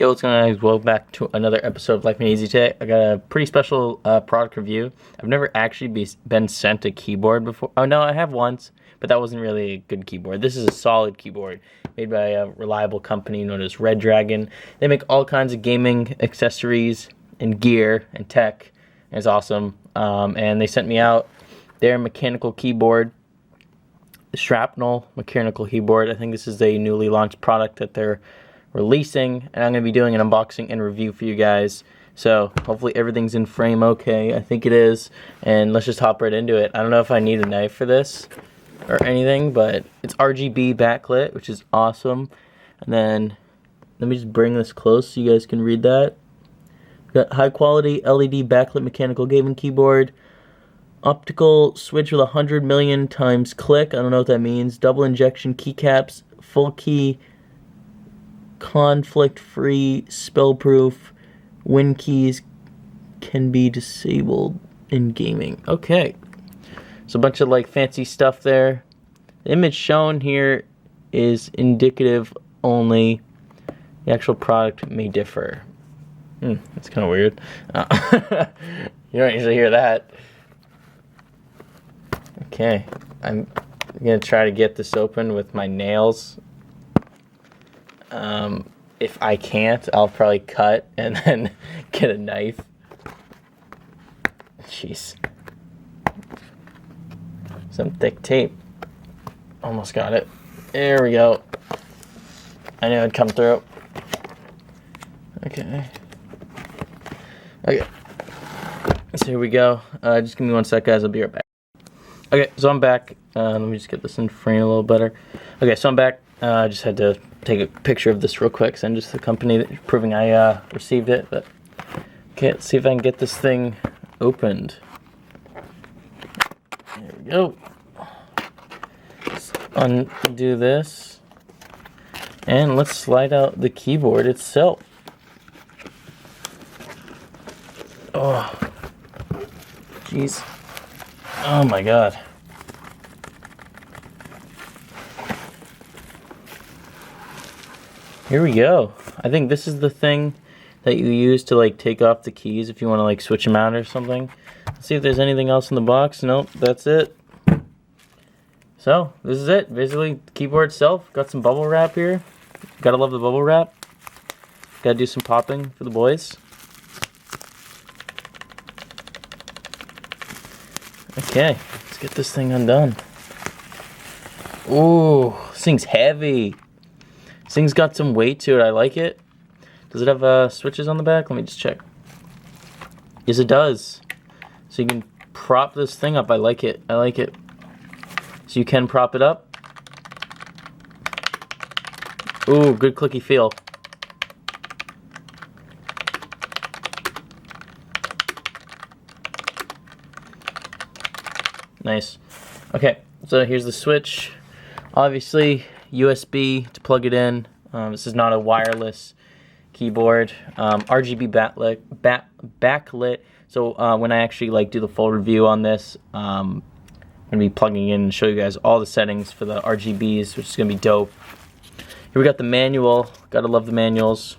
Yo, what's going on, guys? Welcome back to another episode of Life Made Easy today. I got a pretty special product review. I've never actually been sent a keyboard before. Oh no, I have once, but that wasn't really a good keyboard. This is a solid keyboard made by a reliable company known as Redragon. They make all kinds of gaming accessories and gear and tech. It's awesome. And they sent me out their mechanical keyboard, the Shrapnel mechanical keyboard. I think this is a newly launched product that they're releasing, and I'm going to be doing an unboxing and review for you guys. So hopefully everything's in frame okay. I think it is, and let's just hop right into it. I don't know if I need a knife for this or anything, but it's RGB Backlit, which is awesome. And then let me just bring this close so you guys can read that. Got high quality LED backlit mechanical gaming keyboard, optical switch with 100 million times click. I don't know what that means. Double injection keycaps, full key, conflict-free, spell-proof. Win keys can be disabled in gaming. Okay, so a bunch of like fancy stuff there. The image shown here is indicative only. The actual product may differ. That's kind of weird. You don't usually hear that. Okay, I'm gonna try to get this open with my nails. If I can't, I'll probably cut and then get a knife. Jeez. Some thick tape. Almost got it. There we go. I knew it'd come through. Okay. Okay. So here we go. Just give me 1 sec, guys. I'll be right back. Okay, so I'm back. Let me just get this in frame a little better. Okay, so I'm back. I just had to take a picture of this real quick, send just the company that proving I received it. But okay, let's see if I can get this thing opened. There we go. Let's undo this, and let's slide out the keyboard itself. Oh, jeez. Oh my god. Here we go. I think this is the thing that you use to like take off the keys if you want to like switch them out or something. Let's see if there's anything else in the box. Nope, that's it. So this is it. Basically, the keyboard itself. Got some bubble wrap here. Gotta love the bubble wrap. Gotta do some popping for the boys. Okay, let's get this thing undone. Ooh, this thing's heavy. This thing's got some weight to it. I like it. Does it have switches on the back? Let me just check. Yes, it does. So you can prop this thing up. I like it. I like it. So you can prop it up. Ooh, good clicky feel. Nice. Okay, so here's the switch. Obviously, USB to plug it in. This is not a wireless keyboard. RGB backlit. So when I actually like do the full review on this, I'm gonna be plugging in and show you guys all the settings for the RGBs, which is gonna be dope. Here we got the manual. Gotta love the manuals.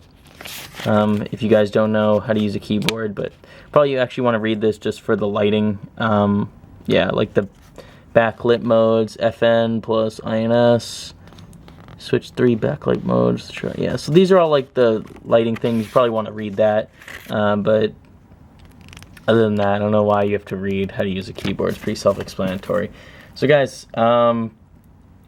If you guys don't know how to use a keyboard, but probably you actually want to read this just for the lighting. Yeah, like the backlit modes, FN plus INS, switch 3 backlight modes. Yeah, so these are all like the lighting things. You probably want to read that, but other than that, I don't know why you have to read how to use a keyboard. It's pretty self-explanatory. So guys, after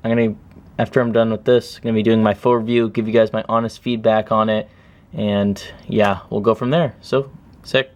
I'm done with this, I'm gonna be doing my full review, give you guys my honest feedback on it, and yeah, we'll go from there. So sick.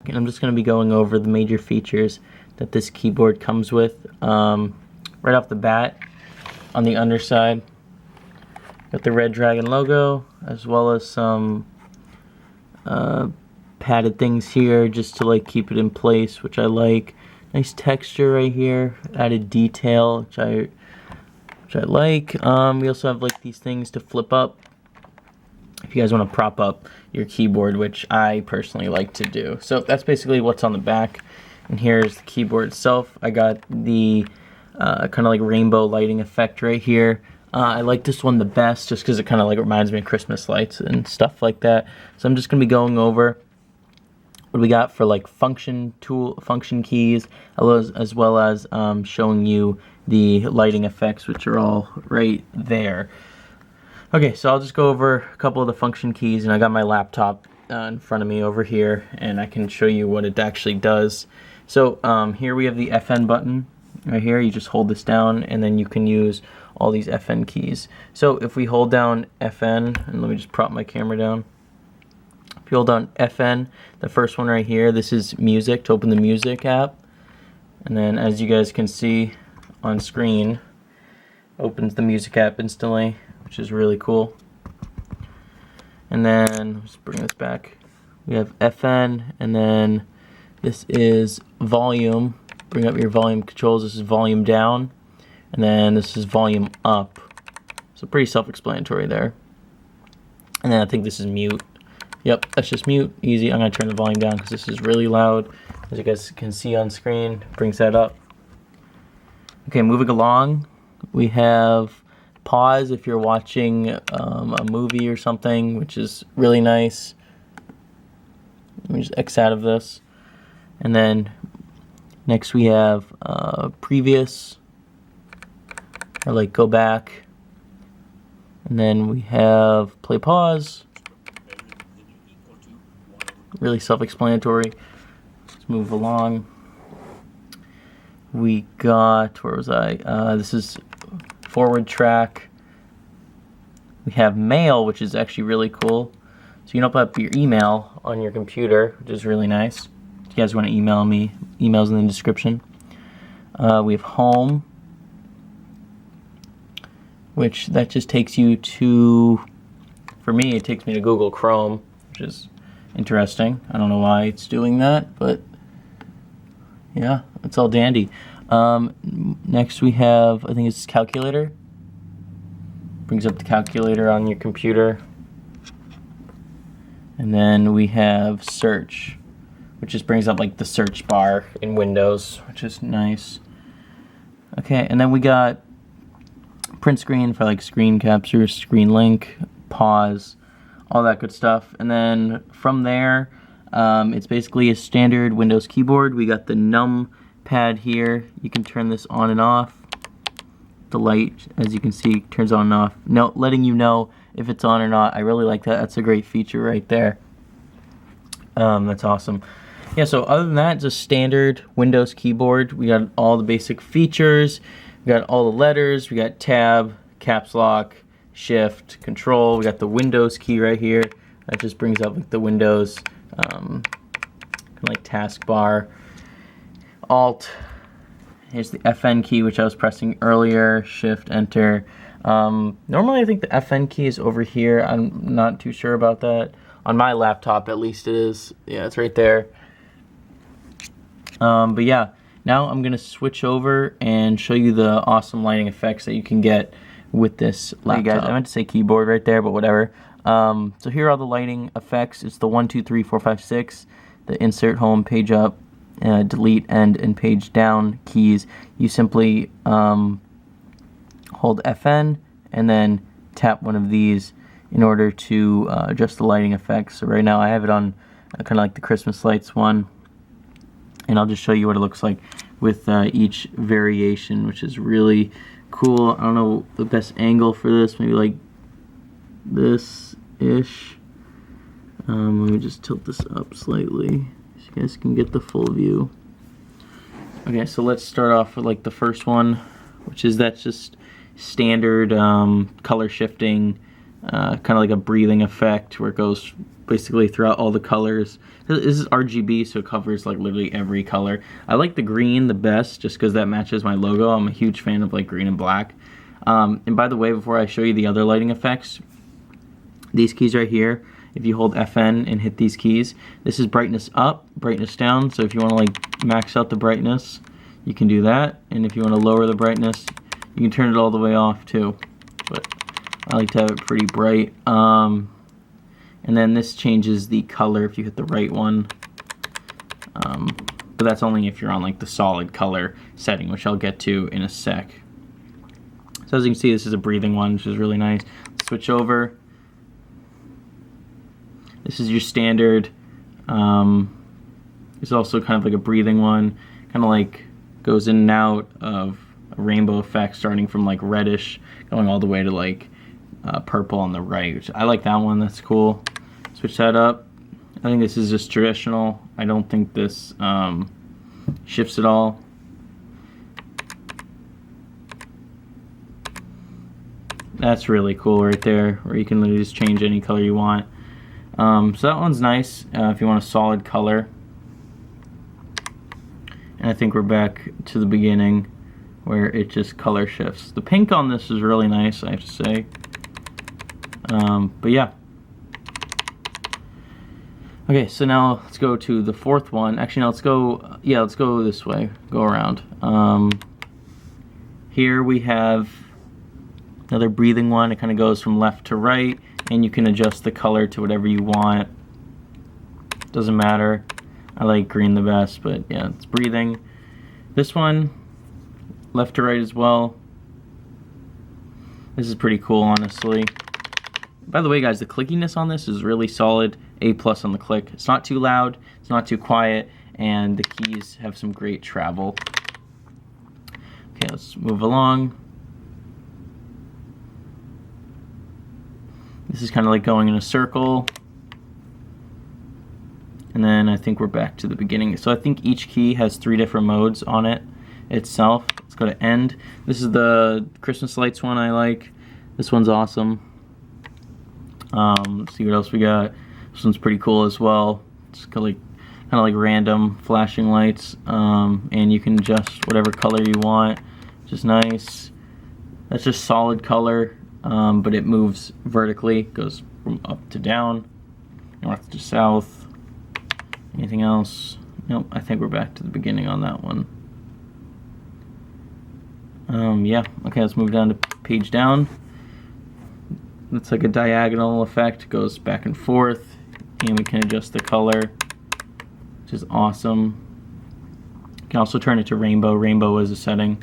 And I'm just going to be going over the major features that this keyboard comes with. Right off the bat, on the underside, got the Redragon logo, as well as some padded things here just to like keep it in place, which I like. Nice texture right here, added detail, which I like. We also have like these things to flip up if you guys want to prop up your keyboard, which I personally like to do. So that's basically what's on the back. And here's the keyboard itself. I got the kind of like rainbow lighting effect right here. I like this one the best just because it kind of like reminds me of Christmas lights and stuff like that. So I'm just going to be going over what we got for like function keys, as well as showing you the lighting effects, which are all right there. Okay, so I'll just go over a couple of the function keys, and I got my laptop in front of me over here, and I can show you what it actually does. So here we have the FN button right here. You just hold this down, and then you can use all these FN keys. So if we hold down FN, and let me just prop my camera down. If you hold down FN, the first one right here, this is music, to open the music app. And then as you guys can see on screen, opens the music app instantly, which is really cool. And then let's bring this back. We have FN, and then this is volume. Bring up your volume controls. This is volume down, and then this is volume up. So pretty self-explanatory there. And then I think this is mute. Yep, that's just mute. Easy. I'm gonna turn the volume down because this is really loud, as you guys can see on screen. Brings that up. Okay, moving along, we have pause if you're watching a movie or something, which is really nice. Let me just X out of this. And then next we have previous, or like go back. And then we have play pause. Really self-explanatory. Let's move along. We got, where was I? This is forward track. We have mail, which is actually really cool. So you can open up your email on your computer, which is really nice. If you guys want to email me, emails in the description. We have home, which that just takes you to, for me, it takes me to Google Chrome, which is interesting. I don't know why it's doing that, but yeah, it's all dandy. Next we have, I think it's calculator. Brings up the calculator on your computer. And then we have search, which just brings up like the search bar in Windows, which is nice. Okay, and then we got print screen for like screen capture, screen link, pause, all that good stuff. And then from there, it's basically a standard Windows keyboard. We got the num pad here. You can turn this on and off. The light, as you can see, turns on and off, letting you know if it's on or not. I really like that. That's a great feature right there. That's awesome. Yeah, so other than that, just standard Windows keyboard. We got all the basic features. We got all the letters. We got tab, caps lock, shift, control. We got the Windows key right here. That just brings up like the Windows like taskbar. Alt. Here's the FN key, which I was pressing earlier. Shift, enter. Normally I think the FN key is over here. I'm not too sure about that. On my laptop, at least it is. Yeah, it's right there. But yeah, now I'm going to switch over and show you the awesome lighting effects that you can get with this laptop. Hey guys, I meant to say keyboard right there, but whatever. So here are all the lighting effects. It's the 1, 2, 3, 4, 5, 6. The insert, home, page up, delete, end, and page down keys. You simply hold FN and then tap one of these in order to adjust the lighting effects. So right now I have it on kind of like the Christmas lights one, and I'll just show you what it looks like with each variation, which is really cool. I don't know the best angle for this, maybe like this-ish. Let me just tilt this up slightly so you guys can get the full view. Okay, so let's start off with like the first one, which is that's just standard color shifting, kind of like a breathing effect where it goes basically throughout all the colors. This is RGB, so it covers like literally every color. I like the green the best just because that matches my logo. I'm a huge fan of like green and black. And by the way, before I show you the other lighting effects, these keys right here, if you hold FN and hit these keys, this is brightness up, brightness down. So if you want to like max out the brightness, you can do that. And if you want to lower the brightness, you can turn it all the way off too. But I like to have it pretty bright. And then this changes the color if you hit the right one. But that's only if you're on like the solid color setting, which I'll get to in a sec. So as you can see, this is a breathing one, which is really nice. Let's switch over. This is your standard. It's also kind of like a breathing one. Kind of like goes in and out of a rainbow effect, starting from like reddish, going all the way to like purple on the right. Which I like that one. That's cool. Switch that up. I think this is just traditional. I don't think this shifts at all. That's really cool right there, where you can literally just change any color you want. So that one's nice if you want a solid color. And I think we're back to the beginning where it just color shifts. The pink on this is really nice, I have to say. But yeah. Okay, so now let's go to the fourth one. Actually, no, let's go this way. Go around. Here we have another breathing one. It kind of goes from left to right, and you can adjust the color to whatever you want. Doesn't matter. I like green the best, but yeah, it's breathing. This one, left to right as well. This is pretty cool, honestly. By the way, guys, the clickiness on this is really solid. A+ on the click. It's not too loud, it's not too quiet, and the keys have some great travel. Okay, let's move along. This is kind of like going in a circle. And then I think we're back to the beginning. So I think each key has 3 different modes on it itself. Let's go to end. This is the Christmas lights one I like. This one's awesome. Let's see what else we got. This one's pretty cool as well. It's kind of like random flashing lights. And you can adjust whatever color you want, which is nice. That's just solid color. But it moves vertically, goes from up to down, north to south. Anything else? Nope, I think we're back to the beginning on that one. Yeah, okay, let's move down to page down. It's like a diagonal effect, goes back and forth, and we can adjust the color, which is awesome. You can also turn it to rainbow. Rainbow is a setting.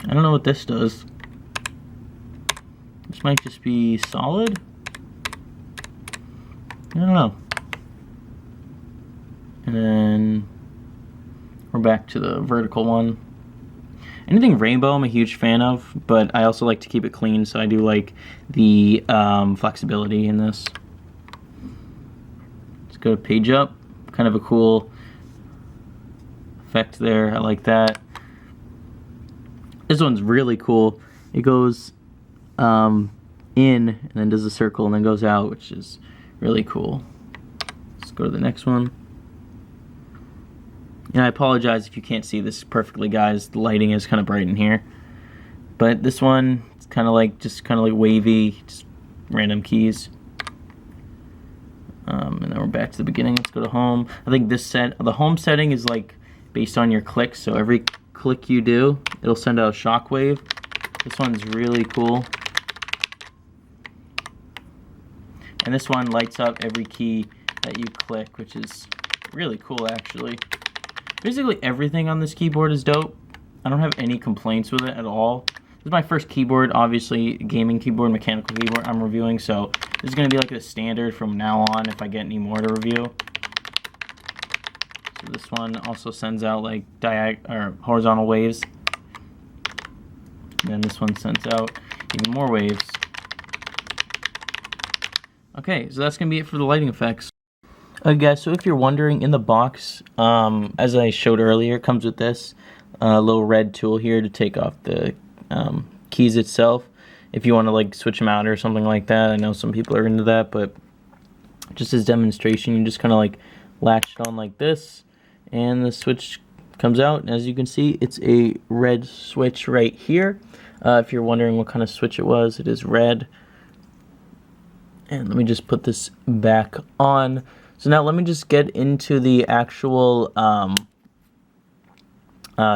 I don't know what this does. This might just be solid. I don't know. And then we're back to the vertical one. Anything rainbow I'm a huge fan of, but I also like to keep it clean, so I do like the flexibility in this. Let's go to page up. Kind of a cool effect there. I like that. This one's really cool. It goes in and then does a circle and then goes out, which is really cool. Let's go to the next one. And I apologize if you can't see this perfectly, guys. The lighting is kind of bright in here. But this one, it's kind of like wavy, just random keys. And then we're back to the beginning. Let's go to home. I think the home setting is like based on your clicks. So every click you do, it'll send out a shockwave. This one's really cool. And this one lights up every key that you click, which is really cool, actually. Basically everything on this keyboard is dope. I don't have any complaints with it at all. This is my first keyboard, obviously, gaming keyboard, mechanical keyboard I'm reviewing, so this is going to be like the standard from now on if I get any more to review. So this one also sends out like horizontal waves. And then this one sends out even more waves. Okay, so that's going to be it for the lighting effects. Okay guys, so if you're wondering, in the box, as I showed earlier, it comes with this little red tool here to take off the keys itself. if you want to like switch them out or something like that. I know some people are into that, but just as demonstration, you just kind of like latch it on like this, and the switch comes out. And as you can see, it's a red switch right here. If you're wondering what kind of switch it was, it is red. And let me just put this back on. So now let me just get into the actual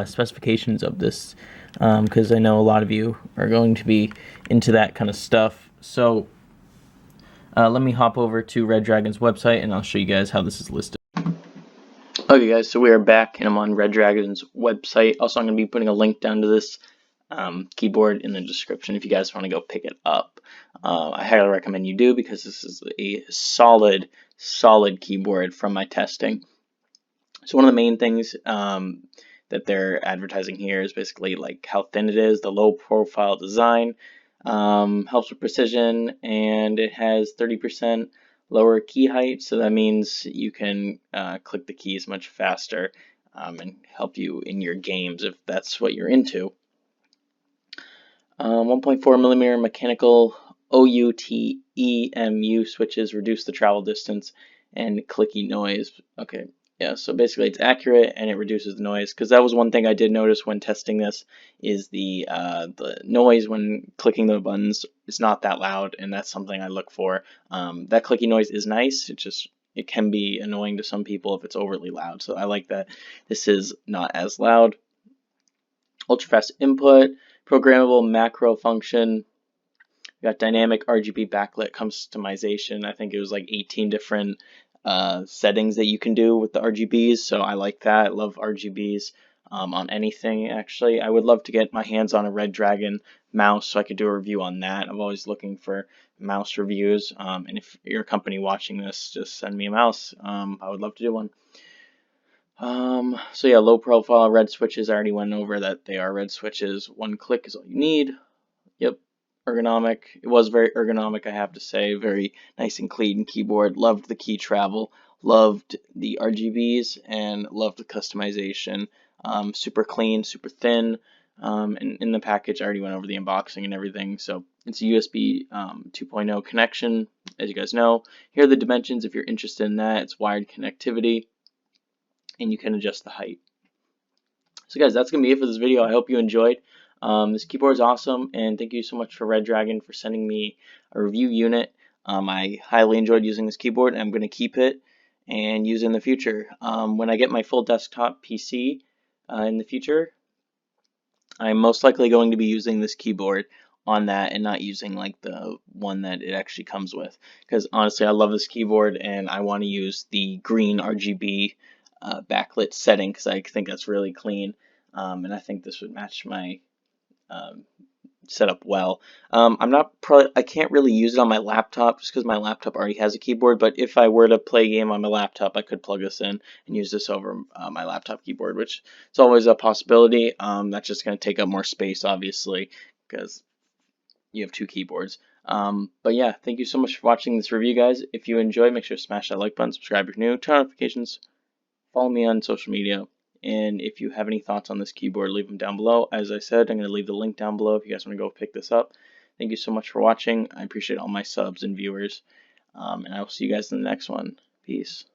specifications of this, because I know a lot of you are going to be into that kind of stuff. So let me hop over to Redragon's website and I'll show you guys how this is listed. Okay guys, so we are back and I'm on Redragon's website. Also, I'm going to be putting a link down to this keyboard in the description if you guys want to go pick it up. I highly recommend you do, because this is a solid keyboard from my testing. So one of the main things that they're advertising here is basically like how thin it is, the low profile design, helps with precision, and it has 30% lower key height, so that means you can click the keys much faster and help you in your games if that's what you're into. 1.4 millimeter mechanical OUTEMU switches reduce the travel distance and clicky noise. Okay, yeah, so basically it's accurate and it reduces the noise, because that was one thing I did notice when testing this, is the noise when clicking the buttons is not that loud, and that's something I look for. That clicky noise is nice, it can be annoying to some people if it's overly loud, so I like that this is not as loud. Ultra fast input, programmable macro function. We got dynamic RGB backlit customization. I think it was like 18 different settings that you can do with the RGBs, so I like that. I love RGBs on anything, actually. I would love to get my hands on a Redragon mouse so I could do a review on that. I'm always looking for mouse reviews, and if you're a company watching this, just send me a mouse. I would love to do one. So yeah, low profile red switches. I already went over that they are red switches. One click is all you need. Yep, ergonomic. It was very ergonomic, I have to say. Very nice and clean keyboard. Loved the key travel. Loved the RGBs and loved the customization. Super clean, super thin. And in the package, I already went over the unboxing and everything. So it's a USB 2.0 connection, as you guys know. Here are the dimensions if you're interested in that. It's wired connectivity, and you can adjust the height. So guys, that's going to be it for this video. I hope you enjoyed. This keyboard is awesome, and thank you so much for Redragon for sending me a review unit. I highly enjoyed using this keyboard, and I'm going to keep it and use it in the future. When I get my full desktop PC in the future, I'm most likely going to be using this keyboard on that and not using like the one that it actually comes with, because honestly I love this keyboard and I want to use the green RGB backlit setting, because I think that's really clean, and I think this would match my setup well. I can't really use it on my laptop just because my laptop already has a keyboard, but if I were to play a game on my laptop, I could plug this in and use this over my laptop keyboard, which is always a possibility. That's just going to take up more space, obviously, because you have two keyboards. But yeah, thank you so much for watching this review, guys. If you enjoyed, make sure to smash that like button, subscribe if you're new, turn on notifications, follow me on social media. And if you have any thoughts on this keyboard, leave them down below. As I said, I'm going to leave the link down below if you guys want to go pick this up. Thank you so much for watching. I appreciate all my subs and viewers. And I will see you guys in the next one. Peace.